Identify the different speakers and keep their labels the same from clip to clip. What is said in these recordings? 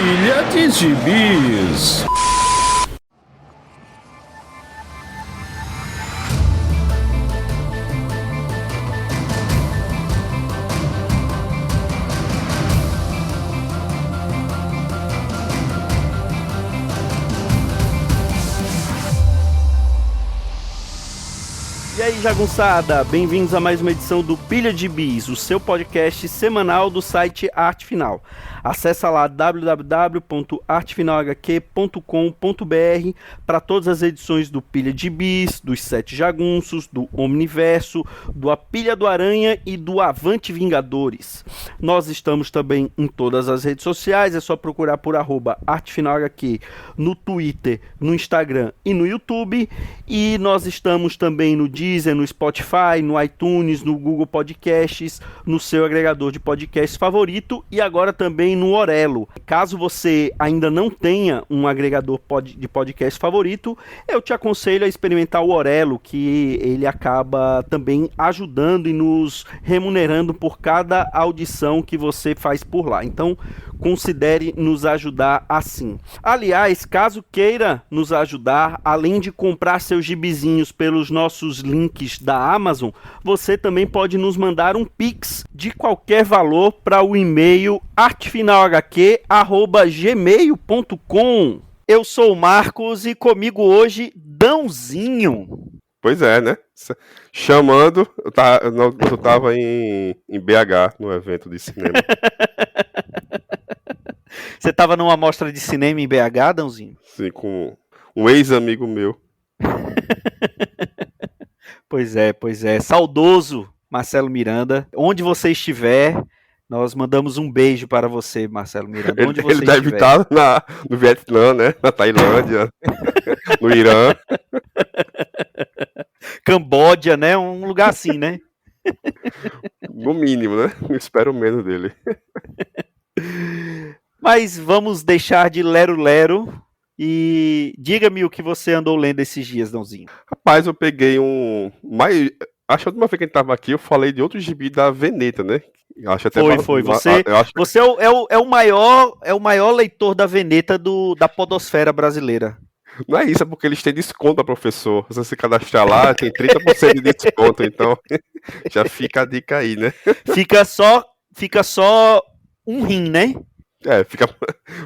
Speaker 1: Pilha de Gibis.
Speaker 2: E aí, jagunçada, bem-vindos a mais uma edição do Pilha de Bis, o seu podcast semanal do site Arte Final. Acesse lá www.artefinalhq.com.br para todas as edições do Pilha de Bis, dos Sete Jagunços, do Omniverso, do A Pilha do Aranha e do Avante Vingadores. Nós estamos também em todas as redes sociais, é só procurar por @artefinalhq no Twitter, no Instagram e no YouTube. E nós estamos também no Deezer, no Spotify, no iTunes, no Google Podcasts, no seu agregador de podcasts favorito e agora também no Orelo. Caso você ainda não tenha um agregador de podcast favorito, eu te aconselho a experimentar o Orelo, que ele acaba também ajudando e nos remunerando por cada audição que você faz por lá. Então, considere nos ajudar assim. Aliás, caso queira nos ajudar, além de comprar seus gibizinhos pelos nossos links da Amazon, você também pode nos mandar um Pix de qualquer valor para o e-mail artefinalhq@gmail.com. Eu sou o Marcos e comigo hoje, Dãozinho.
Speaker 3: Pois é, né? Chamando, eu tava em BH, no evento de cinema.
Speaker 2: Você estava numa mostra de cinema em BH, Dãozinho?
Speaker 3: Sim, com um ex-amigo meu.
Speaker 2: Pois é. Saudoso Marcelo Miranda. Onde você estiver, nós mandamos um beijo para você, Marcelo Miranda. Onde você
Speaker 3: Ele deve
Speaker 2: estiver.
Speaker 3: estar no Vietnã, né? Na Tailândia, no Irã.
Speaker 2: Camboja, né? Um lugar assim, né?
Speaker 3: No mínimo, né? Eu espero menos dele.
Speaker 2: Mas vamos deixar de lero-lero e diga-me o que você andou lendo esses dias, Dãozinho.
Speaker 3: Rapaz, eu peguei um... Acho que a última vez que a gente tava aqui, eu falei de outro gibi da Veneta, né? Acho até
Speaker 2: Foi.
Speaker 3: eu acho...
Speaker 2: Você é o maior leitor da Veneta da podosfera brasileira.
Speaker 3: Não é isso, é porque eles têm desconto, professor. Se você se cadastrar lá, tem 30% de desconto, então já fica a dica aí, né?
Speaker 2: Fica só um rim, né?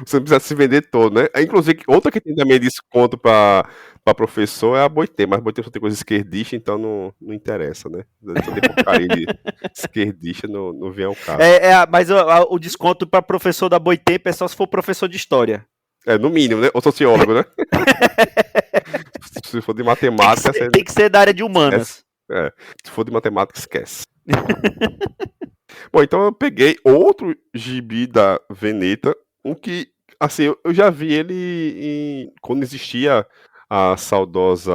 Speaker 3: Você não precisa se vender todo, né? Inclusive, outra que tem também desconto para professor é a Boitê, mas a Boitê só tem coisa esquerdista, então não interessa, né? Só tem porcaria de esquerdista, não vem ao caso.
Speaker 2: Mas o desconto para professor da Boitempo é só se for professor de história.
Speaker 3: No mínimo, né? Ou sociólogo, né? Se for de matemática...
Speaker 2: Tem que ser da área de humanas.
Speaker 3: Se for de matemática, esquece. Bom, então eu peguei outro gibi da Veneta, um que, assim, eu já vi ele quando existia a saudosa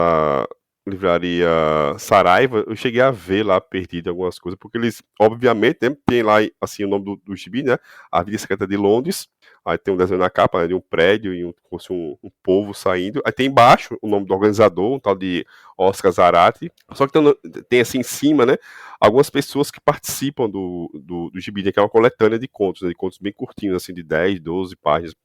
Speaker 3: livraria Saraiva, eu cheguei a ver lá perdido algumas coisas, porque eles, obviamente, né, tem lá, assim, o nome do gibi, né, A Vida Secreta de Londres, aí tem um desenho na capa, né, de um prédio e como fosse um povo saindo, aí tem embaixo o nome do organizador, um tal de Oscar Zarate, só que tem assim em cima, né, algumas pessoas que participam do gibi, né, que é uma coletânea de contos, né, de contos bem curtinhos, assim, de 10, 12 páginas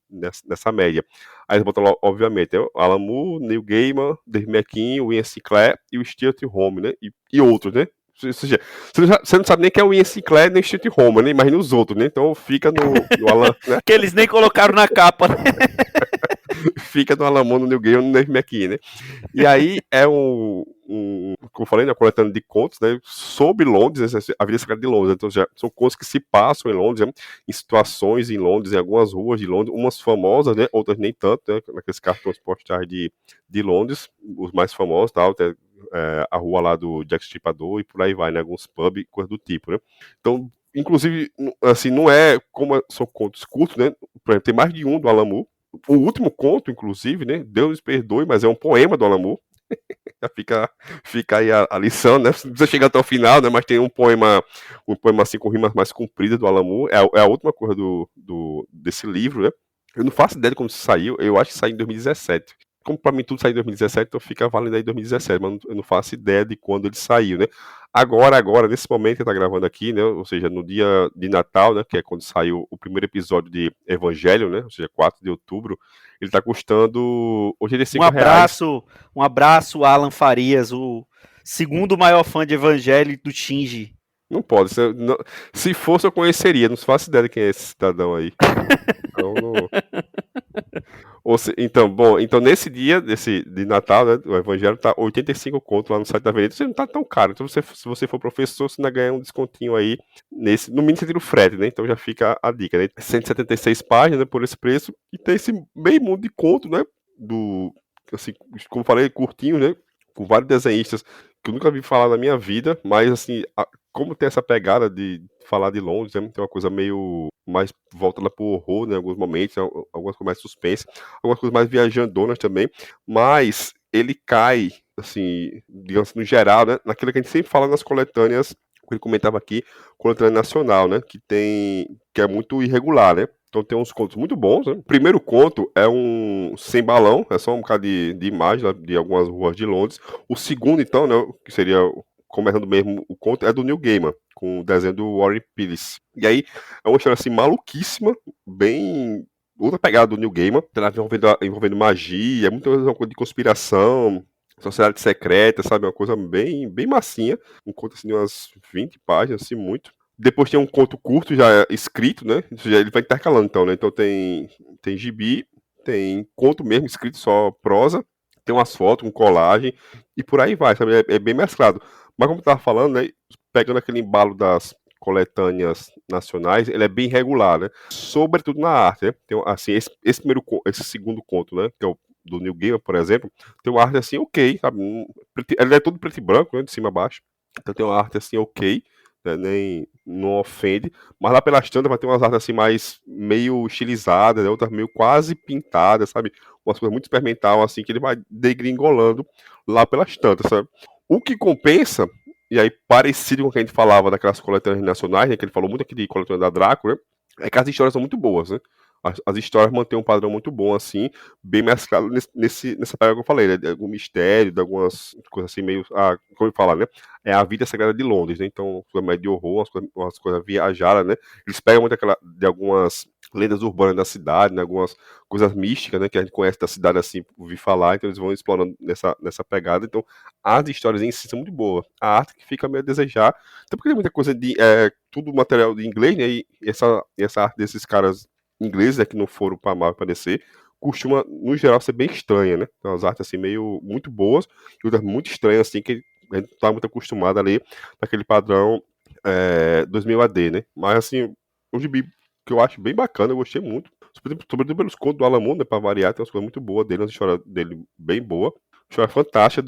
Speaker 3: nessa média. Aí eles botam lá, obviamente, Alan Moore, Neil Gaiman, Dave McKean, o Ian Sinclair e o Stuart Home, né, e outros, né. Ou seja, você não sabe nem quem é o Ian Sinclair nem o Stuart Home, né, imagina os outros, né, então fica no Alan, né.
Speaker 2: Que eles nem colocaram na capa, né?
Speaker 3: Fica no Alan Moore, no Neil Gaiman, no Dave McKean, né. E aí é como eu falei, né, coletânea de contos, né, sobre Londres, né, a Vida Secreta de Londres. Então já são contos que se passam em Londres, né, em situações em Londres, em algumas ruas de Londres, umas famosas, né, outras nem tanto, né, naqueles cartões postais de Londres, os mais famosos, tal, até, a rua lá do Jack Stripador e por aí vai, né, alguns pubs, coisa do tipo, né. Então, inclusive, assim, não é como são contos curtos, né, por exemplo, tem mais de um do Alan Moore. O último conto, inclusive, né, Deus nos perdoe, mas é um poema do Alan Moore. Já fica aí a lição, né? Não precisa chegar até o final, né? Mas tem um poema assim com rimas mais compridas do Alan Moore. É a última coisa desse livro, né? Eu não faço ideia de como isso saiu. Eu acho que saiu em 2017. como pra mim tudo saiu em 2017, então fica valendo aí 2017, mas eu não faço ideia de quando ele saiu, né? Agora, nesse momento que tá gravando aqui, né? Ou seja, no dia de Natal, né? Que é quando saiu o primeiro episódio de Evangelho, né? Ou seja, 4 de outubro, ele tá custando R$ 85.
Speaker 2: Um abraço, Alan Farias, o segundo maior fã de Evangelho do Shinji.
Speaker 3: Não pode. Se fosse, eu conheceria. Não faço ideia de quem é esse cidadão aí. Então, então nesse dia de Natal, né, o Evangelho tá 85 conto lá no site da Avenida. Você não tá tão caro. Então, se você for professor, você ainda ganha um descontinho aí. No mínimo você tira o frete, né? Então já fica a dica, né? 176 páginas, né, por esse preço. E tem esse meio mundo de conto, né? Assim, como eu falei, curtinho, né? Com vários desenhistas que eu nunca vi falar na minha vida, mas assim, como tem essa pegada de falar de Londres, né, tem uma coisa meio mais voltada pro horror, né, em alguns momentos, algumas coisas mais suspense, algumas coisas mais viajandonas também, mas ele cai, assim, digamos no geral, né, naquilo que a gente sempre fala nas coletâneas, que ele comentava aqui, coletânea nacional, né, que é muito irregular, né. Então tem uns contos muito bons, né? O primeiro conto é um sem balão, é só um bocado de imagem de algumas ruas de Londres. O segundo, então, né, que seria começando mesmo o conto, é do Neil Gaiman, com o desenho do Warren Ellis. E aí é uma história assim maluquíssima, bem outra pegada do Neil Gaiman, envolvendo magia, muita coisa de conspiração, sociedade secreta, sabe, uma coisa bem massinha, um conto assim de umas 20 páginas, assim, muito. Depois tem um conto curto já escrito, né? Ele vai intercalando, então, né? Então tem gibi, tem conto mesmo escrito, só prosa, tem umas fotos, um colagem, e por aí vai, sabe? É bem mesclado. Mas como eu tava falando, né? Pegando aquele embalo das coletâneas nacionais, ele é bem regular, né? Sobretudo na arte, né? Tem, assim, esse segundo conto, né? Que é o do Neil Gaiman, por exemplo, tem uma arte assim, ok, sabe? Ele é todo preto e branco, né? De cima a baixo. Então tem uma arte assim, ok, né, nem não ofende, mas lá pelas tantas vai ter umas artes assim mais meio estilizadas, né, outras meio quase pintadas, sabe? Umas coisas muito experimental assim que ele vai degringolando lá pelas tantas, sabe? O que compensa, e aí parecido com o que a gente falava daquelas coletâneas nacionais, né, que ele falou muito aqui de coletânea da Drácula, né, é que as histórias são muito boas, né? As histórias mantêm um padrão muito bom, assim, bem mesclado nessa pegada que eu falei, né? De algum mistério, de algumas coisas assim, meio. Como eu falo, né? É a vida sagrada de Londres, né? Então, coisa mais de horror, umas coisas viajadas, né? Eles pegam muito de algumas lendas urbanas da cidade, né? Algumas coisas místicas, né? Que a gente conhece da cidade assim, ouvir falar, então eles vão explorando nessa pegada. Então, as histórias em si são muito boas. A arte que fica meio a desejar, até porque tem muita coisa tudo material de inglês, né? E essa arte desses caras ingleses, né, que não foram para Marvel para DC, costuma, no geral, ser bem estranha, né? Então, as artes, assim, muito boas, e outras muito estranhas, assim, que a gente não tá muito acostumado a ler naquele padrão 2000 AD, né? Mas, assim, um gibi que eu acho bem bacana, eu gostei muito, sobretudo pelos contos do Alan Moore, né, pra variar, tem umas coisas muito boas dele, uma história dele bem boa, história fantástica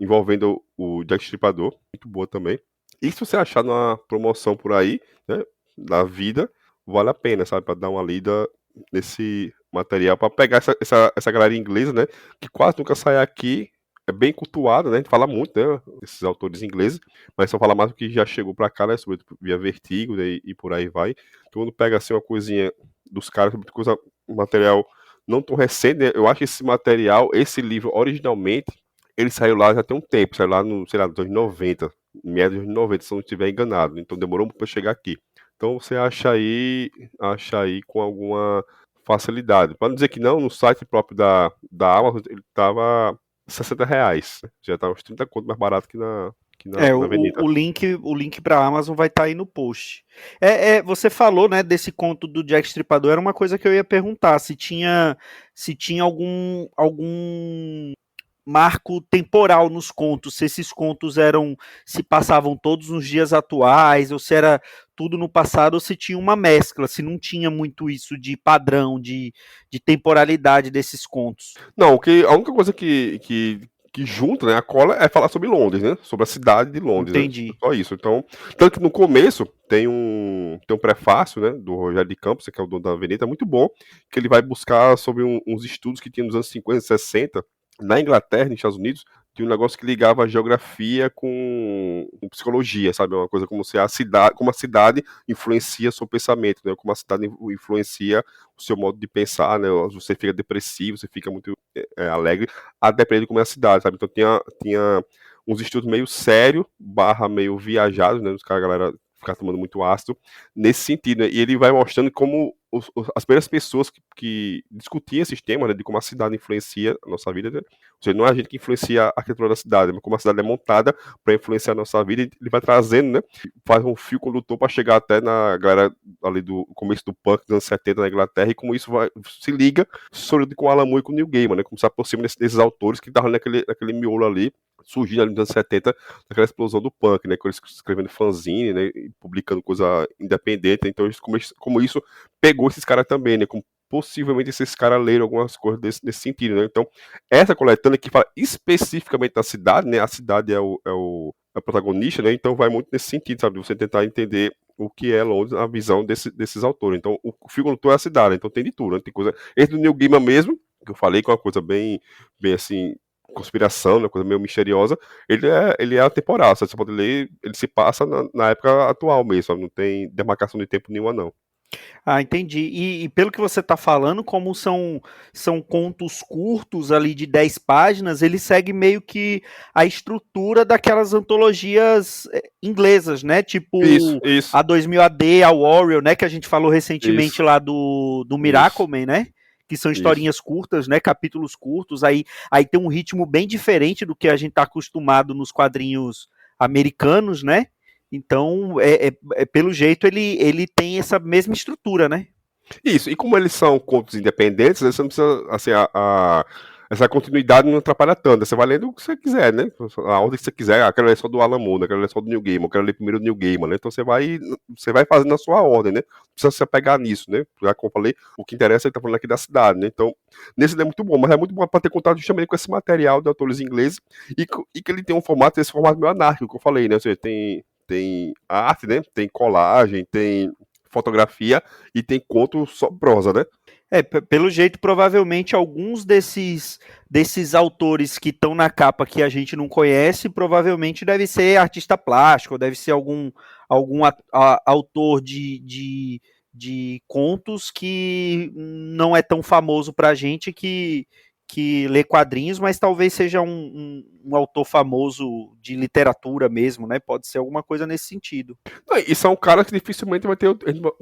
Speaker 3: envolvendo o Jack Stripador, muito boa também. E se você achar numa promoção por aí, né, da vida, vale a pena, sabe, para dar uma lida nesse material, para pegar essa galera inglesa, né, que quase nunca sai aqui, é bem cultuada, né, a gente fala muito, né, esses autores ingleses, mas só fala mais do que já chegou para cá, né, sobretudo via Vertigo, né, e por aí vai. Então, quando pega, assim, uma coisinha dos caras, um material não tão recente, né, eu acho que esse material, esse livro, originalmente, ele saiu lá já tem um tempo, saiu lá no, sei lá, nos anos 90, meados de 90, se eu não estiver enganado, então demorou para chegar aqui. Então você acha aí com alguma facilidade. Para não dizer que não, no site próprio da Amazon ele estava R$ 60. Já está uns 30 conto mais barato que na Avenida.
Speaker 2: O link para a Amazon vai estar aí no post. Você falou, né, desse conto do Jack Stripador, era uma coisa que eu ia perguntar, se tinha algum marco temporal nos contos, se esses contos se passavam todos nos dias atuais, ou se era tudo no passado, ou se tinha uma mescla, se não tinha muito isso de padrão, de temporalidade desses contos.
Speaker 3: Não, a única coisa que junta, né, a cola é falar sobre Londres, né? Sobre a cidade de Londres,
Speaker 2: Entendi.
Speaker 3: né? Só isso. Então, tanto que no começo tem um prefácio, né, do Rogério de Campos, que é o dono da Avenida, muito bom, que ele vai buscar sobre uns estudos que tinha nos anos 50 e 60, na Inglaterra, nos Estados Unidos, tinha um negócio que ligava a geografia com psicologia, sabe? Uma coisa como se como a cidade influencia seu pensamento, né? Como a cidade influencia o seu modo de pensar, né? Você fica depressivo, você fica muito alegre, a depender de como é a cidade, sabe? Então tinha uns estudos meio sério, barra meio viajados, né? Os caras, a galera ficar tomando muito ácido, nesse sentido, né? E ele vai mostrando como as primeiras pessoas que discutiam esses temas, né? De como a cidade influencia a nossa vida, né? Ou seja, não é a gente que influencia a arquitetura da cidade, mas como a cidade é montada para influenciar a nossa vida, ele vai trazendo, né? Faz um fio condutor para chegar até na galera ali do começo do punk dos anos 70 na Inglaterra, e como isso se liga sobre com o Alan Moore e com o Neil Gaiman, né? Como se aproxima desses autores que estavam naquele miolo ali, surgindo ali nos anos 70, naquela explosão do punk, né? Com eles escrevendo fanzine, né? E publicando coisa independente. Então, como isso pegou esses caras também, né? Como possivelmente esses caras leram algumas coisas nesse sentido, né? Então, essa coletânea que fala especificamente da cidade, né? A cidade é o protagonista, né? Então vai muito nesse sentido, sabe? Você tentar entender o que é Londres, a visão desses autores. Então, o filme condutor é a cidade, então tem de tudo, né? Tem coisa. Esse do Neil Gaiman mesmo, que eu falei, que é uma coisa bem assim, conspiração, né? Coisa meio misteriosa. Ele é atemporal, sabe? Você pode ler, ele se passa na época atual mesmo, sabe? Não tem demarcação de tempo nenhuma, não.
Speaker 2: Ah, entendi. E pelo que você está falando, como são contos curtos ali de 10 páginas, ele segue meio que a estrutura daquelas antologias inglesas, né?
Speaker 3: Isso,
Speaker 2: Tipo
Speaker 3: isso,
Speaker 2: a 2000 AD, a Warrior, né? Que a gente falou recentemente
Speaker 3: isso,
Speaker 2: lá do
Speaker 3: isso,
Speaker 2: Miracleman, né? Que são
Speaker 3: isso.
Speaker 2: historinhas curtas, né? Capítulos curtos. Aí tem um ritmo bem diferente do que a gente está acostumado nos quadrinhos americanos, né? Então, pelo jeito, ele tem essa mesma estrutura, né?
Speaker 3: Isso, e como eles são contos independentes, né, você não precisa, assim, essa continuidade não atrapalha tanto, você vai lendo o que você quiser, né, a ordem que você quiser, aquela é só do Alan Moore, aquela é só do Neil Gaiman, aquela ler primeiro do Neil Gaiman, né, então você vai fazendo a sua ordem, né, não precisa se apegar nisso, né, já como eu falei, o que interessa é que tá falando aqui da cidade, né, então, nesse é muito bom, mas é muito bom para ter contato justamente com esse material de autores ingleses, e que ele tem esse formato meio anárquico, que eu falei, né, ou seja, tem arte, né, tem colagem, tem fotografia e tem conto só prosa, né?
Speaker 2: Pelo jeito, provavelmente alguns desses autores que estão na capa que a gente não conhece, provavelmente deve ser artista plástico, deve ser algum autor de contos que não é tão famoso pra gente que lê quadrinhos, mas talvez seja um autor famoso de literatura mesmo, né? Pode ser alguma coisa nesse sentido.
Speaker 3: Não, e são caras que dificilmente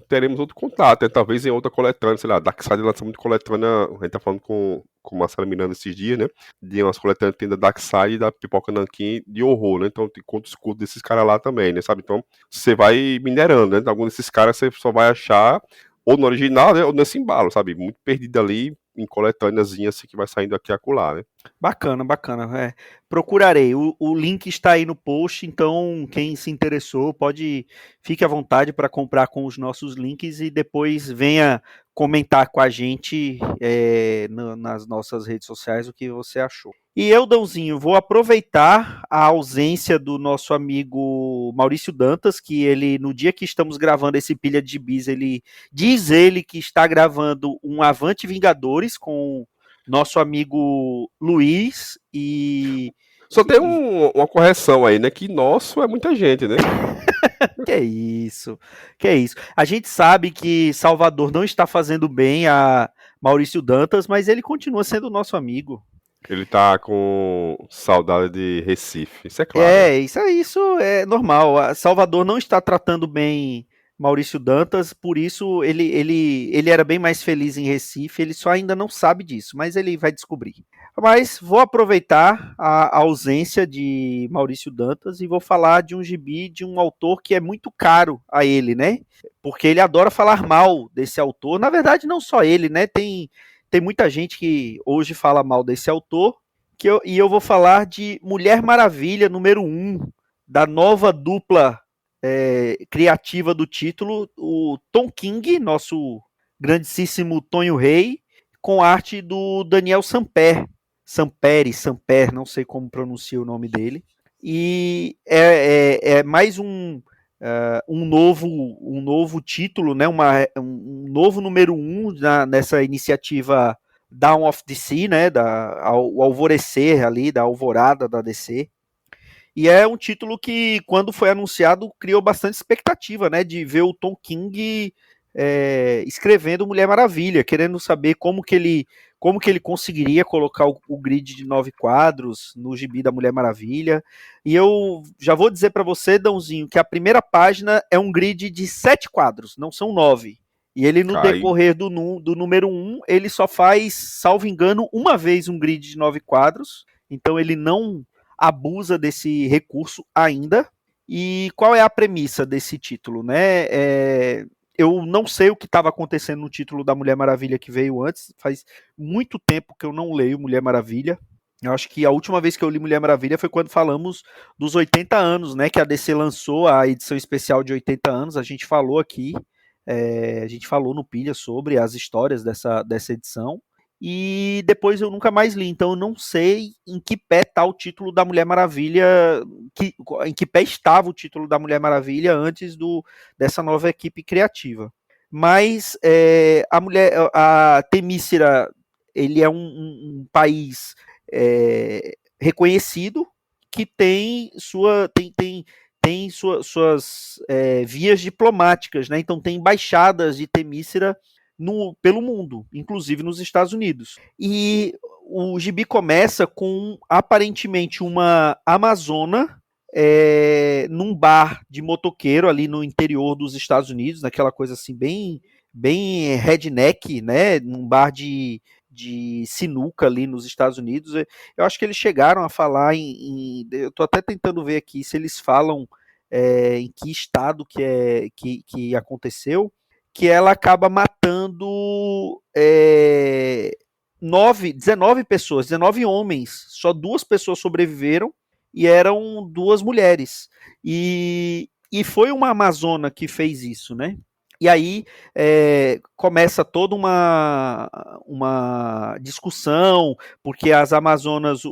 Speaker 3: teremos outro contato, né? Talvez em outra coletânea, sei lá, Darkseid lança muito coletânea, a gente tá falando com o Marcelo Miranda esses dias, né? De umas coletâneas que tem da Darkseid e da Pipoca Nanquim de horror, né? Então tem contos curtos desses caras lá também, né? Sabe? Então você vai minerando, né? Alguns desses caras você só vai achar ou no original, né? Ou nesse embalo, sabe? Muito perdido ali em coletâneazinha assim que vai saindo aqui e acolá, né?
Speaker 2: Bacana, bacana. Procurarei. O link está aí no post, então quem se interessou fique à vontade para comprar com os nossos links e depois venha comentar com a gente nas nossas redes sociais o que você achou. E eu, Dãozinho, vou aproveitar a ausência do nosso amigo Maurício Dantas, que ele, no dia que estamos gravando esse Pilha de Bis, ele diz que está gravando um Avante Vingadores com nosso amigo Luiz
Speaker 3: Só tem uma correção aí, né? Que nosso é muita gente, né?
Speaker 2: Que é isso, que é isso. A gente sabe que Salvador não está fazendo bem a Maurício Dantas, mas ele continua sendo nosso amigo.
Speaker 3: Ele tá com saudade de Recife, isso é claro, né?
Speaker 2: Isso é normal. Salvador não está tratando bem Maurício Dantas, por isso ele era bem mais feliz em Recife, ele só ainda não sabe disso, mas ele vai descobrir. Mas vou aproveitar a ausência de Maurício Dantas e vou falar de um gibi de um autor que é muito caro a ele, né? Porque ele adora falar mal desse autor. Na verdade, não só ele, né? Tem muita gente que hoje fala mal desse autor, e eu vou falar de Mulher Maravilha, número 1, da nova dupla criativa do título, o Tom King, nosso grandíssimo Tonho Rei, com arte do Daniel Samper, não sei como pronuncia o nome dele. E é mais um novo título, né? Um novo número 1 nessa iniciativa Dawn of DC, né, o alvorecer ali, da alvorada da DC. E é um título que, quando foi anunciado, criou bastante expectativa, né, de ver o Tom King escrevendo Mulher Maravilha, querendo saber como que ele conseguiria colocar o grid de 9 quadros no gibi da Mulher Maravilha. E eu já vou dizer para você, Dãozinho, que a primeira página é um grid de 7 quadros, não são 9. E ele, no decorrer do número 1, ele só faz, salvo engano, uma vez um grid de 9 quadros. Então ele não abusa desse recurso ainda. E qual é a premissa desse título, né? Eu não sei o que estava acontecendo no título da Mulher Maravilha que veio antes. Faz muito tempo que eu não leio Mulher Maravilha. Eu acho que a última vez que eu li Mulher Maravilha foi quando falamos dos 80 anos, né? Que a DC lançou a edição especial de 80 anos. A gente falou aqui, a gente falou no Pilha sobre as histórias dessa edição. E depois eu nunca mais li, então eu não sei em que pé está o título da Mulher Maravilha, em que pé estava o título da Mulher Maravilha antes dessa nova equipe criativa. Mas a Temícera, ele é um país reconhecido que tem suas vias diplomáticas, né? Então tem embaixadas de Temícera pelo mundo, inclusive nos Estados Unidos. E o gibi começa com, aparentemente, uma amazona num bar de motoqueiro ali no interior dos Estados Unidos, naquela coisa assim bem redneck, né? Num bar de sinuca ali nos Estados Unidos. Eu acho que eles chegaram a falar eu tô até tentando ver aqui se eles falam em que estado que aconteceu, que ela acaba matando 19 pessoas, 19 homens, só 2 pessoas sobreviveram e eram 2 mulheres. E foi uma amazona que fez isso, né? E aí começa toda uma discussão, porque as Amazonas,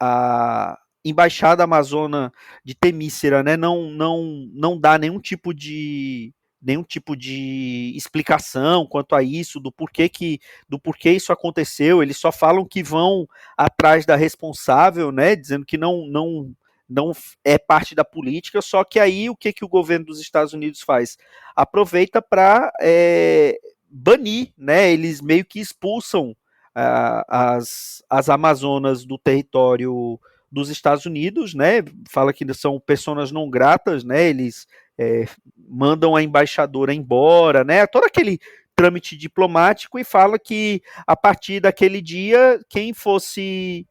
Speaker 2: a embaixada amazona de Temícera, né, não dá nenhum tipo de explicação quanto a isso, do porquê isso aconteceu. Eles só falam que vão atrás da responsável, né, dizendo que não é parte da política. Só que aí o que o governo dos Estados Unidos faz? Aproveita para banir, né? Eles meio que expulsam as Amazonas do território dos Estados Unidos, né? Fala que são pessoas não gratas, né? Eles mandam a embaixadora embora, né? Todo aquele trâmite diplomático, e fala que a partir daquele dia quem fosse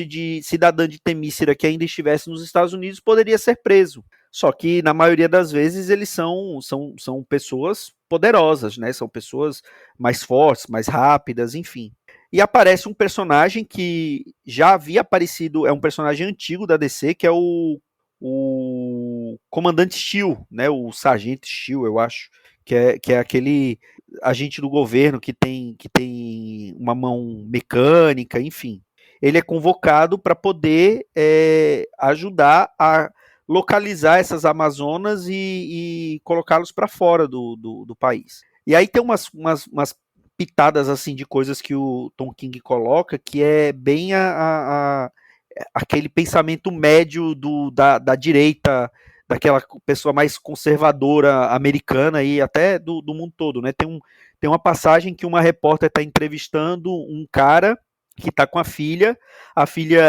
Speaker 2: de cidadã de Temícera que ainda estivesse nos Estados Unidos poderia ser preso. Só que na maioria das vezes eles são pessoas poderosas, né? São pessoas mais fortes, mais rápidas, enfim. E aparece um personagem que já havia aparecido, é um personagem antigo da DC, que é o Comandante Steel, né? O Sargento Steel, eu acho, que é aquele agente do governo que tem uma mão mecânica, enfim. Ele é convocado para poder ajudar a localizar essas Amazonas e colocá-los para fora do país. E aí tem umas pitadas assim de coisas que o Tom King coloca, que é bem aquele pensamento médio da direita, daquela pessoa mais conservadora americana e até do mundo todo, né? Tem uma passagem que uma repórter está entrevistando um cara que está com a filha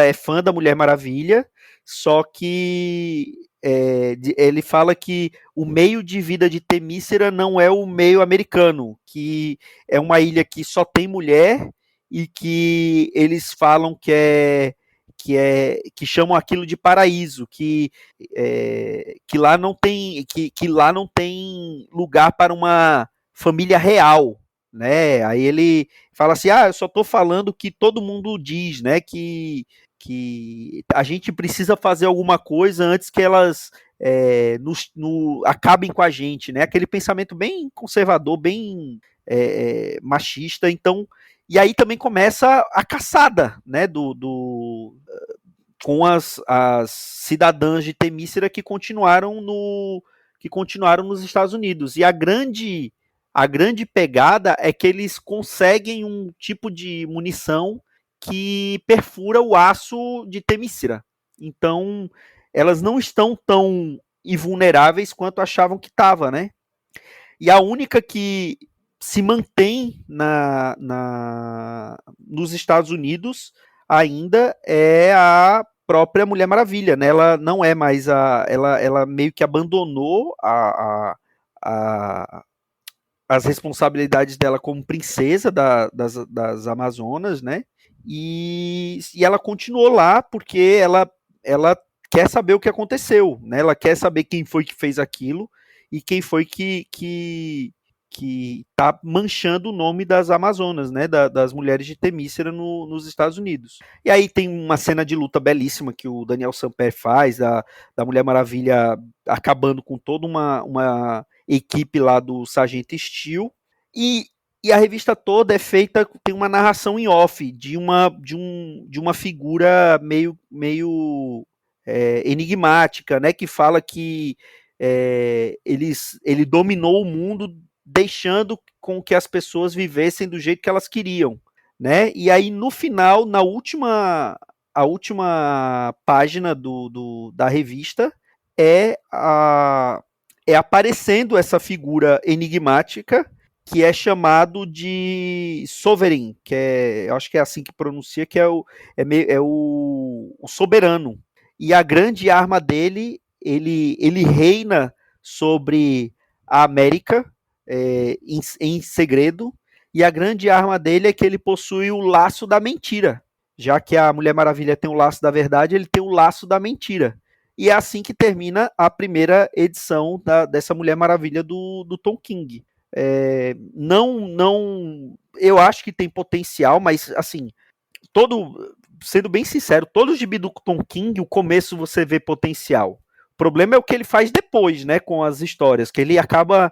Speaker 2: é fã da Mulher Maravilha, só que ele fala que o meio de vida de Temícera não é o meio americano, que é uma ilha que só tem mulher e que eles falam que chamam aquilo de paraíso, que lá não tem que lá não tem lugar para uma família real, né? Aí ele fala assim: eu só estou falando que todo mundo diz, né? Que a gente precisa fazer alguma coisa antes que elas acabem com a gente, né? Aquele pensamento bem conservador, bem machista. Então, e aí também começa a caçada, né? Com as cidadãs de Temícera que continuaram nos Estados Unidos. E a grande A grande pegada é que eles conseguem um tipo de munição que perfura o aço de Temícera. Então, elas não estão tão invulneráveis quanto achavam que estava, né? E a única que se mantém nos Estados Unidos ainda é a própria Mulher Maravilha, né? Ela não é mais ela meio que abandonou a, as responsabilidades dela como princesa das Amazonas, né? E ela continuou lá porque ela quer saber o que aconteceu, né? Ela quer saber quem foi que fez aquilo e quem foi que tá manchando o nome das Amazonas, né? Das mulheres de Temícera nos Estados Unidos. E aí tem uma cena de luta belíssima que o Daniel Samper faz, da Mulher Maravilha acabando com toda uma equipe lá do Sargento Steel. E a revista toda é feita, tem uma narração em off de uma figura meio enigmática, né? Que fala que ele dominou o mundo deixando com que as pessoas vivessem do jeito que elas queriam, né? E aí no final, a última página da revista é aparecendo essa figura enigmática que é chamado de Sovereign, eu acho que é assim que pronuncia, que é o soberano. E a grande arma dele, ele reina sobre a América em segredo, e a grande arma dele é que ele possui o laço da mentira. Já que a Mulher Maravilha tem o laço da verdade, ele tem o laço da mentira. E é assim que termina a primeira edição dessa Mulher Maravilha do Tom King. Eu acho que tem potencial, mas assim, sendo bem sincero, todo o gibi do Tom King, o começo você vê potencial. O problema é o que ele faz depois, né, com as histórias, que ele acaba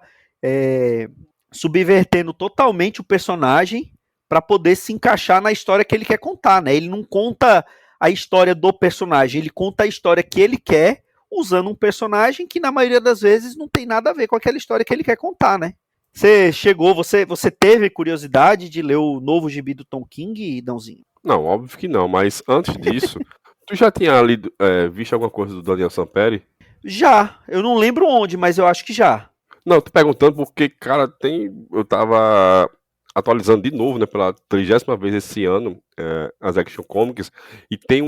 Speaker 2: subvertendo totalmente o personagem para poder se encaixar na história que ele quer contar, né? Ele não conta a história do personagem, ele conta a história que ele quer, usando um personagem que na maioria das vezes não tem nada a ver com aquela história que ele quer contar, né? Você teve curiosidade de ler o novo gibi do Tom King, Dãozinho?
Speaker 3: Não, óbvio que não, mas antes disso, tu já tinha lido, visto alguma coisa do Daniel Samperi?
Speaker 2: Já, eu não lembro onde, mas eu acho que já.
Speaker 3: Não, tô perguntando porque, cara, eu tava atualizando de novo, né, pela 30ª vez esse ano, as Action Comics, e tem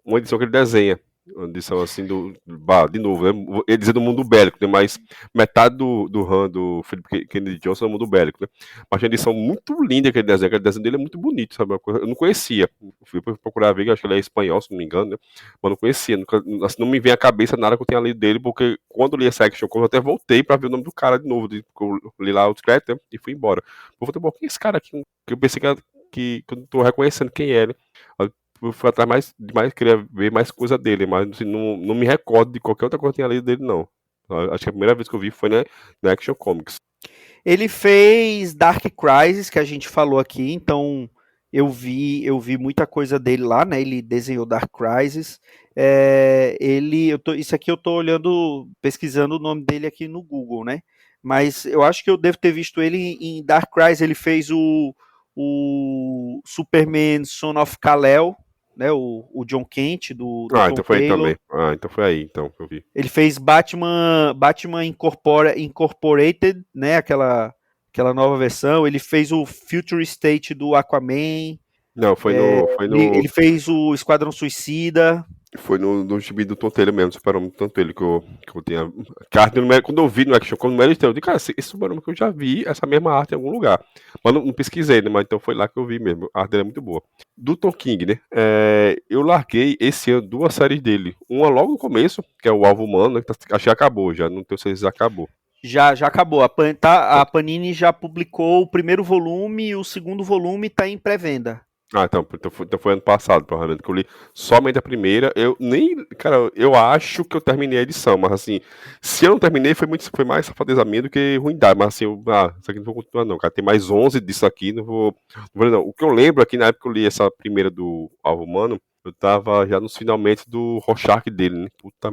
Speaker 3: uma edição que ele desenha, uma edição assim de novo, né, ele dizendo do mundo bélico, né, mas metade do run do Philip Kennedy Johnson é o mundo bélico, né, mas é uma edição muito linda que ele desenha, aquele desenho dele é muito bonito, sabe, eu não conhecia, fui procurar ver, acho que ele é espanhol, se não me engano, né, mas não conhecia, assim, não me vem à cabeça nada que eu tenha lido dele, porque quando eu li essa Action Comics, eu até voltei pra ver o nome do cara de novo, porque eu li lá o crédito, né, e fui embora. Eu falei, quem é esse cara aqui? Que eu pensei que eu não tô reconhecendo quem é, né? Eu fui atrás queria ver mais coisa dele, mas assim, não me recordo de qualquer outra coisa que eu tenha lido dele, não. Acho que a primeira vez que eu vi foi na Action Comics.
Speaker 2: Ele fez Dark Crisis, que a gente falou aqui, então eu vi muita coisa dele lá, né? Ele desenhou Dark Crisis. Isso aqui eu tô olhando, pesquisando o nome dele aqui no Google, né? Mas eu acho que eu devo ter visto ele em Dark Crisis. Ele fez o Superman Son of Kal-El, né? O John Kent do Tom
Speaker 3: Então foi aí
Speaker 2: Taylor.
Speaker 3: também. Então foi aí, então, que eu vi.
Speaker 2: Ele fez Batman Incorporated, né? Aquela nova versão. Ele fez o Future State do Aquaman.
Speaker 3: Não,
Speaker 2: Ele fez o Esquadrão Suicida.
Speaker 3: Foi no gibi do Tonteiro mesmo, Super-Homem do Tonteiro, que eu tinha. Quando eu vi no Action Comics, eu disse, cara, esse Super-Homem que eu já vi, essa mesma arte em algum lugar. Mas não pesquisei, né? Mas então foi lá que eu vi mesmo. A arte dele é muito boa. Do Tom King, né? Eu larguei esse ano 2 séries dele. Uma logo no começo, que é o Alvo Humano, né? Acho que acabou já, não tenho certeza se acabou.
Speaker 2: Já acabou. A Panini já publicou o primeiro volume e o segundo volume está em pré-venda.
Speaker 3: Então foi ano passado, provavelmente, que eu li somente a primeira. Cara, eu acho que eu terminei a edição, mas assim, se eu não terminei, foi mais safadeza minha do que ruindade, mas assim, isso aqui não vou continuar não, cara, tem mais 11 disso aqui, não vou não. O que eu lembro aqui, na época que eu li essa primeira do Alvo Humano, eu tava já nos finalmente do Rorschach dele, né, puta,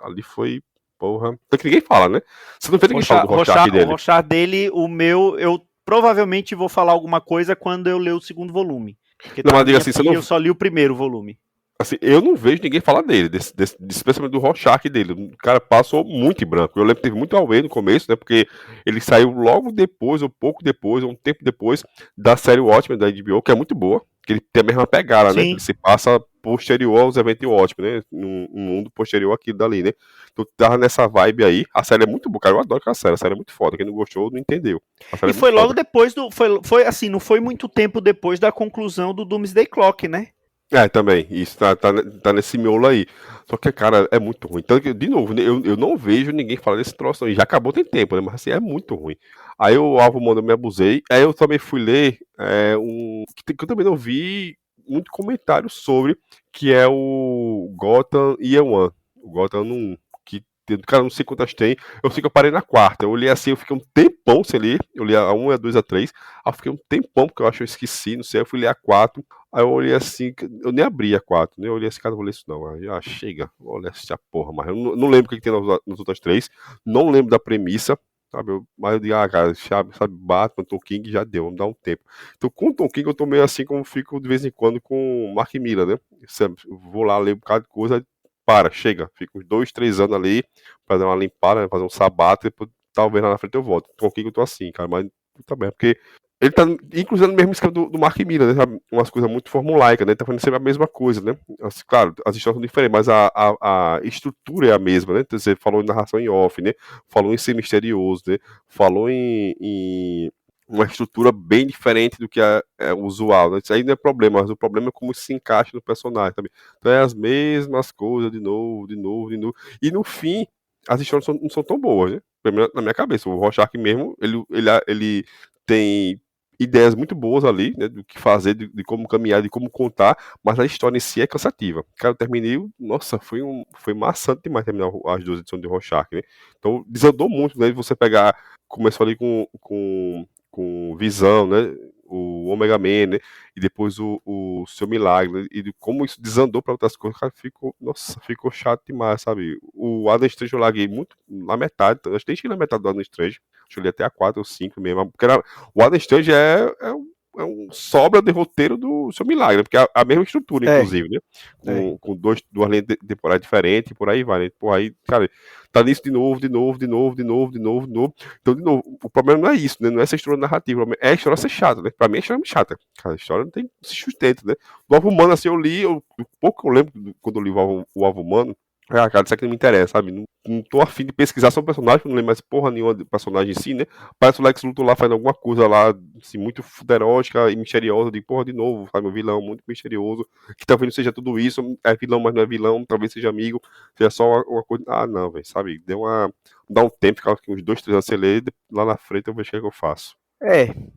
Speaker 3: ali foi porra. Tanto que ninguém fala, né? Você não vê ninguém falar do Rorschach
Speaker 2: O
Speaker 3: dele.
Speaker 2: Rorschach dele, o meu, eu provavelmente vou falar alguma coisa quando eu ler o segundo volume. Porque
Speaker 3: Não,
Speaker 2: tá
Speaker 3: mas
Speaker 2: na
Speaker 3: diga
Speaker 2: minha
Speaker 3: assim, você
Speaker 2: pilha,
Speaker 3: não.
Speaker 2: eu só li o primeiro volume.
Speaker 3: Assim, eu não vejo ninguém falar dele, especialmente do Rorschach dele. O cara passou muito em branco. Eu lembro que teve muito auê no começo, né? Porque ele saiu logo depois, ou pouco depois, ou um tempo depois, da série Watchmen da HBO, que é muito boa. Que ele tem a mesma pegada, né?
Speaker 2: Sim.
Speaker 3: Ele se passa posterior aos eventos de Watchmen, né? Um mundo posterior àquilo dali, né? Então tava nessa vibe aí. A série é muito boa, cara. Eu adoro aquela série. A série é muito foda. Quem não gostou, não entendeu. A série
Speaker 2: E
Speaker 3: é
Speaker 2: foi
Speaker 3: muito
Speaker 2: logo
Speaker 3: foda.
Speaker 2: depois do. Foi assim, não foi muito tempo depois da conclusão do Doomsday Clock, né?
Speaker 3: É, também, isso tá nesse miolo aí. Só que, cara, é muito ruim. Tanto que, de novo, né, eu não vejo ninguém falar desse troço aí. Já acabou tem tempo, né? Mas assim, é muito ruim. Aí o Alvo mandou, me abusei. Aí eu também fui ler que eu também não vi muito comentário sobre, que é o Gotham Year One. O Gotham 1, que, cara, não sei quantas tem. Eu sei que eu parei na quarta. Eu olhei assim, eu fiquei um tempão sem ler. Eu li a 1, a 2, a 3. Aí eu fiquei um tempão, porque eu acho que eu esqueci, não sei. Eu fui ler a 4. Aí eu olhei assim, eu nem abri a 4, né? Eu olhei assim, cara, não vou ler isso não. Aí, chega, vou ler essa porra, mas eu não lembro o que tem nas outras 3, não lembro da premissa, sabe? Mas eu digo, cara, sabe, Batman, Tom King, já deu, vamos dar um tempo. Então, com o Tom King, eu tô meio assim como fico de vez em quando com o Mark Miller, né? Eu vou lá ler um bocado de coisa, chega, fico uns 2, 3 anos ali, pra dar uma limpada, né? Fazer um sabato, e depois, talvez lá na frente eu volto. Tom King eu tô assim, cara, mas puta merda, porque ele tá, inclusive, no mesmo esquema do Mark Miller, né? Sabe? Umas coisas muito formulaicas, né? Ele tá fazendo sempre a mesma coisa, né? Assim, claro, as histórias são diferentes, mas a estrutura é a mesma, né? Então, você falou em narração em off, né? Falou em ser misterioso, né? Falou em uma estrutura bem diferente do que é usual, né? Isso aí não é problema, mas o problema é como se encaixa no personagem, sabe? Então é as mesmas coisas de novo, de novo, de novo. E no fim, as histórias não são tão boas, né? Pelo menos na minha cabeça. O Rorschach mesmo, ele tem ideias muito boas ali, né, do que fazer, de como caminhar, de como contar, mas a história em si é cansativa. Cara, eu terminei, nossa, foi maçante demais terminar as 2 edições de Rorschach, né? Então, desandou muito, né, de você pegar, começou ali com Visão, né, o Omega Man, né, e depois o Seu Milagre, né, e de como isso desandou para outras coisas, cara, ficou chato demais, sabe? O Adam Strange eu larguei muito na metade, acho que nem cheguei na metade do Adam Strange, acho que eu li até a 4 ou 5 mesmo, porque o Adam Strange é um sobra de roteiro do Seu Milagre, porque é a mesma estrutura, inclusive, né? Com duas linhas temporais diferentes, e por aí vai, né? Por aí, cara, tá nisso de novo, de novo, de novo, de novo, de novo, de novo. Então, de novo, o problema não é isso, né? Não é essa história narrativa, é a história ser chata, né? Pra mim a história é muito chata. Cara, a história não tem esse sustento, né? Do Alvo Humano, assim, eu li, o pouco que eu lembro quando eu li o Alvo Humano, cara, isso aqui não me interessa, sabe? Não tô afim de pesquisar sobre o personagem, não lembro mais porra nenhuma do personagem em si, né? Parece o Lex Luthor lá fazendo alguma coisa lá, assim, muito fuderótica e misteriosa, de porra de novo, sabe? Um vilão muito misterioso, que talvez não seja tudo isso, é vilão, mas não é vilão, talvez seja amigo, seja só uma coisa. Ah, não, velho, sabe? Dá um tempo, ficar uns 2, 3 anos sem ler, lá na frente eu vejo o que é que eu faço.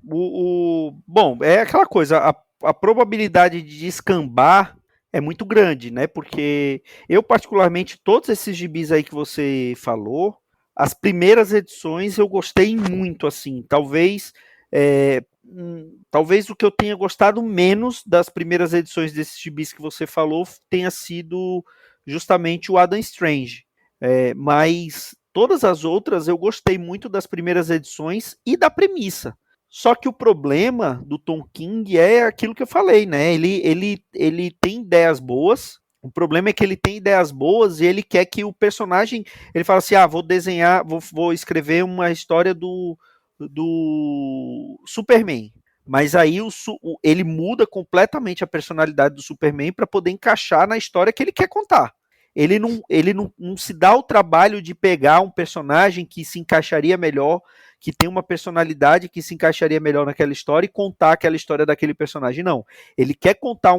Speaker 2: Bom, é aquela coisa, a probabilidade de descambar é muito grande, né? Porque eu, particularmente, todos esses gibis aí que você falou, as primeiras edições eu gostei muito, assim. Talvez o que eu tenha gostado menos das primeiras edições desses gibis que você falou tenha sido justamente o Adam Strange. Mas todas as outras eu gostei muito das primeiras edições e da premissa. Só que o problema do Tom King é aquilo que eu falei, né? Ele tem ideias boas. O problema é que ele tem ideias boas e ele quer que o personagem. Ele fala assim: vou desenhar, vou escrever uma história do Superman. Mas aí ele muda completamente a personalidade do Superman para poder encaixar na história que ele quer contar. Ele não se dá o trabalho de pegar um personagem que se encaixaria melhor, que tem uma personalidade que se encaixaria melhor naquela história e contar aquela história daquele personagem. Não. Ele quer contar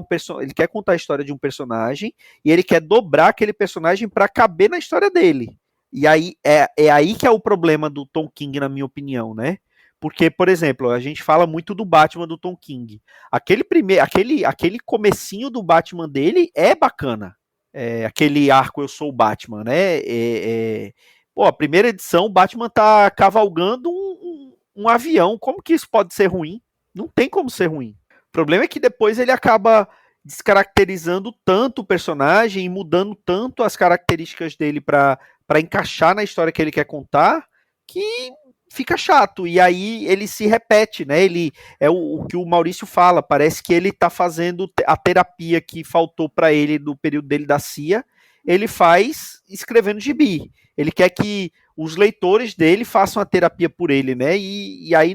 Speaker 2: a história de um personagem e ele quer dobrar aquele personagem para caber na história dele. E aí é aí que é o problema do Tom King, na minha opinião, né? Porque, por exemplo, a gente fala muito do Batman do Tom King. Aquele comecinho do Batman dele é bacana. Aquele arco Eu Sou o Batman, né? Pô, a primeira edição, o Batman tá cavalgando um avião. Como que isso pode ser ruim? Não tem como ser ruim. O problema é que depois ele acaba descaracterizando tanto o personagem e mudando tanto as características dele para para encaixar na história que ele quer contar, que fica chato, e aí ele se repete, né? Ele é o que o Maurício fala, parece que ele tá fazendo a terapia que faltou para ele no período dele da CIA, ele faz escrevendo gibi. Ele quer que os leitores dele façam a terapia por ele, né? E aí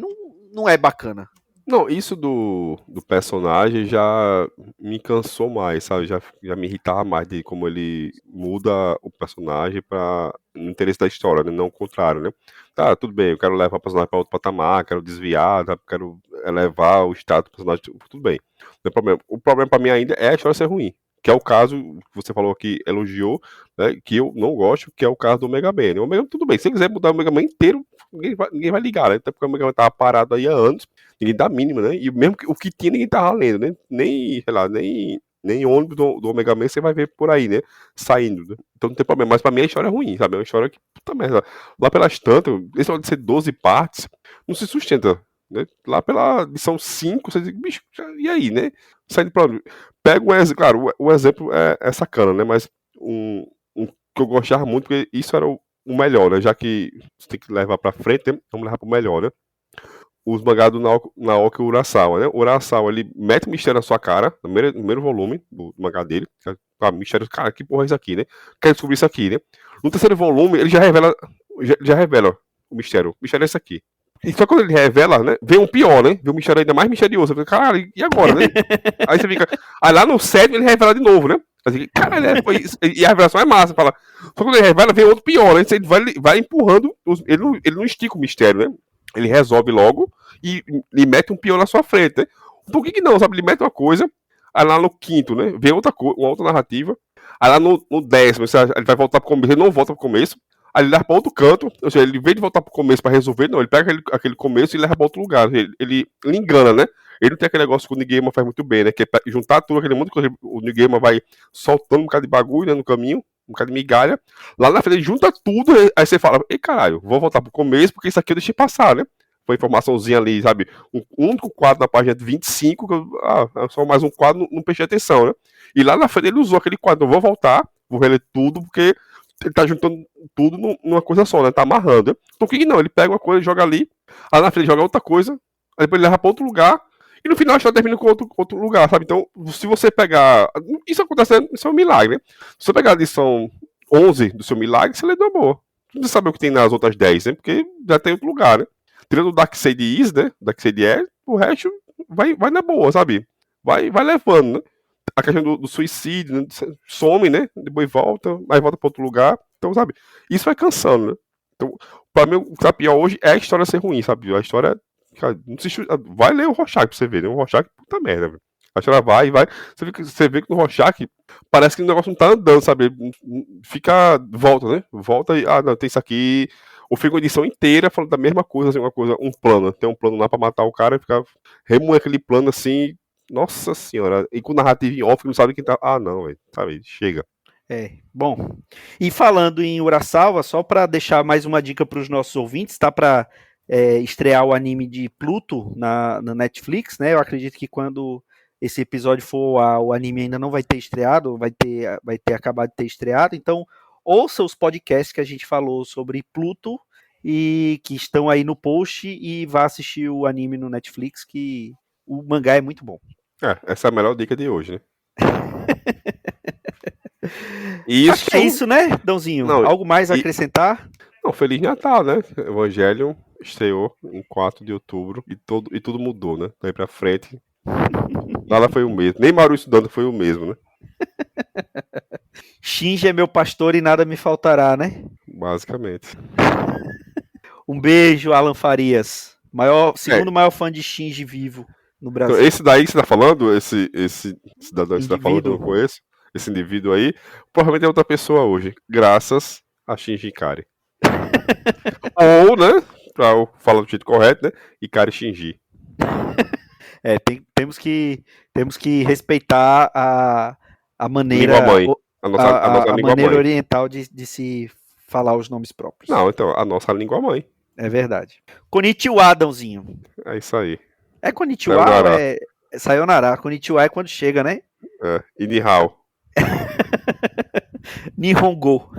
Speaker 2: não é bacana.
Speaker 3: Não, isso do personagem já me cansou mais, sabe? Já me irritava mais de como ele muda o personagem para no interesse da história, né? Não o contrário, né? Tá, tudo bem, eu quero levar o personagem para outro patamar, quero desviar, tá? Quero elevar o status do personagem, tudo bem. Não tem problema. O problema para mim ainda é a história ser ruim. Que é o caso que você falou que elogiou, né, que eu não gosto, que é o caso do Mega Man. O Mega Man, tudo bem, se ele quiser mudar o Mega Man inteiro, ninguém vai ligar, né? Até porque o Mega Man tava parado aí há anos, ninguém dá mínima, né? E mesmo que, o que tinha, ninguém tava lendo, né? Nem, sei lá, nem ônibus do Omega Man você vai ver por aí, né? Saindo, né? Então não tem problema. Mas pra mim a história é ruim, sabe? É uma história que, puta merda. Lá pelas tantas, esse pode ser 12 partes, não se sustenta. Né? Lá pela edição 5, você diz, bicho, e aí, né? Saindo pra. Pega um exemplo, claro, o exemplo é sacana, né? Mas um que eu gostava muito, porque isso era o melhor, né? Já que você tem que levar pra frente, né? Vamos levar pro melhor, né? Os mangás do Naoki Urasawa, né? O Urasawa, ele mete mistério na sua cara, no primeiro volume do mangá dele. Mistério, cara, que porra é isso aqui, né? Quer descobrir isso aqui, né? No terceiro volume, ele já revela o mistério. O mistério é esse aqui. E só quando ele revela, né? Vem um pior, né? Vem um mistério ainda mais misterioso. Fica, caralho, e agora, né? Aí você fica. Aí lá no sétimo ele revela de novo, né? Assim, caralho, e a revelação é massa. Fala. Só quando ele revela, vem outro pior, né? Ele vai empurrando. Ele não estica o mistério, né? Ele resolve logo e mete um pior na sua frente, né? Por que não, sabe? Ele mete uma coisa, aí lá no quinto, né? Vem uma outra narrativa. Aí lá no 10º, ele vai voltar pro começo, ele não volta pro começo. Aí ele leva pra outro canto, ou seja, ele, em vez de voltar pro começo pra resolver, não, ele pega aquele começo e leva pra outro lugar. Ele engana, né? Ele não tem aquele negócio que o Nigema faz muito bem, né? Que é juntar tudo aquele mundo que o Nigema vai soltando um bocado de bagulho, né, no caminho, um bocado de migalha. Lá na frente ele junta tudo, aí você fala, ei caralho, vou voltar pro começo porque isso aqui eu deixei passar, né? Foi informaçãozinha ali, sabe? Um único quadro na página 25, só mais um quadro, não prestei atenção, né? E lá na frente ele usou aquele quadro, eu vou voltar, vou reler tudo, porque ele tá juntando tudo numa coisa só, né? Tá amarrando, né? Então o que não? Ele pega uma coisa, joga ali, aí na frente joga outra coisa, aí depois ele leva pra outro lugar, e no final a história termina com outro lugar, sabe? Então, se você pegar. Isso acontece, isso é um milagre, né? Se você pegar a edição 11 do seu milagre, você lê de uma boa. Não precisa saber o que tem nas outras 10, né? Porque já tem outro lugar, né? Tirando o Darkseid Is, né? Darkseid é, o resto vai na boa, sabe? Vai levando, né? A questão do suicídio, né? Some, né? Depois volta, aí volta pra outro lugar. Então, sabe? Isso vai cansando, né? Então, pra mim, o que tá pior hoje é a história ser ruim, sabe? A história. Cara, não se, vai ler o Rorschach pra você ver, né? O Rorschach, puta merda, velho. A história vai. Você vê que no Rorschach parece que o negócio não tá andando, sabe? Fica. Volta, né? Volta e. Ah, não, tem isso aqui. Ou fica uma edição inteira falando da mesma coisa, assim, um plano. Tem um plano lá pra matar o cara e ficar remoendo aquele plano assim. Nossa senhora. E com narrativa em off, não sabe quem tá. Ah, não, velho. Sabe? Chega.
Speaker 2: Bom. E falando em Urasawa, só pra deixar mais uma dica pros nossos ouvintes, tá? Pra estrear o anime de Pluto na Netflix, né? Eu acredito que quando esse episódio for o anime ainda não vai ter estreado, vai ter acabado de ter estreado, então ouça os podcasts que a gente falou sobre Pluto e que estão aí no post e vá assistir o anime no Netflix, que o mangá é muito bom.
Speaker 3: Essa é a melhor dica de hoje, né?
Speaker 2: Acho que é isso, né, Dãozinho?
Speaker 3: Não,
Speaker 2: algo mais a acrescentar?
Speaker 3: Não, Feliz Natal, né? Evangelion estreou em 4 de outubro e tudo mudou, né? Daí pra frente, nada foi o mesmo. Nem Maurício Dando foi o mesmo, né?
Speaker 2: Shinji é meu pastor e nada me faltará, né?
Speaker 3: Basicamente.
Speaker 2: Um beijo, Alan Farias. Segundo maior fã de Shinji vivo no Brasil.
Speaker 3: Então, esse daí que você tá falando, esse cidadão que você tá falando que eu não conheço, esse indivíduo aí, provavelmente é outra pessoa hoje, graças a Shinji Ikari. Ou, né, pra eu falar do jeito correto, né, Ikari Shinji.
Speaker 2: Temos que respeitar a maneira,
Speaker 3: a nossa língua
Speaker 2: maneira
Speaker 3: mãe.
Speaker 2: oriental de se falar os nomes próprios.
Speaker 3: Não, então, a nossa língua mãe.
Speaker 2: É verdade. Konnichiwa, Dãozinho.
Speaker 3: É isso aí.
Speaker 2: É Konnichiwa ou é Sayonara? Konnichiwa é quando chega, né?
Speaker 3: E Nihao.
Speaker 2: Nihongo.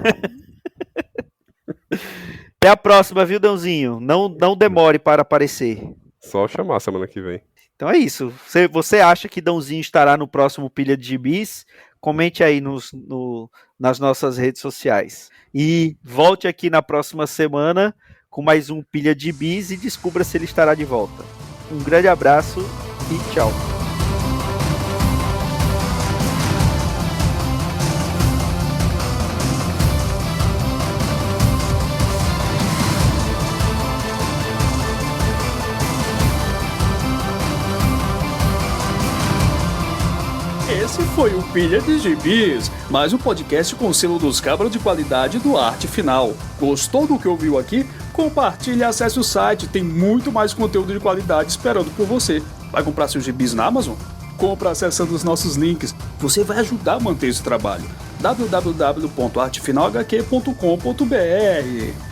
Speaker 2: Até a próxima, viu, Dãozinho? Não demore para aparecer.
Speaker 3: Só chamar semana que vem.
Speaker 2: Então é isso. Você acha que Dãozinho estará no próximo Pilha de Gibis? Comente aí nas nossas redes sociais. E volte aqui na próxima semana com mais um Pilha de Gibis e descubra se ele estará de volta. Um grande abraço e tchau.
Speaker 1: Esse foi o Pilha de Gibis, mais um podcast com o selo dos cabras de qualidade do Arte Final. Gostou do que ouviu aqui? Compartilhe e acesse o site, tem muito mais conteúdo de qualidade esperando por você. Vai comprar seus gibis na Amazon? Compra acessando os nossos links, você vai ajudar a manter esse trabalho. www.artefinalhq.com.br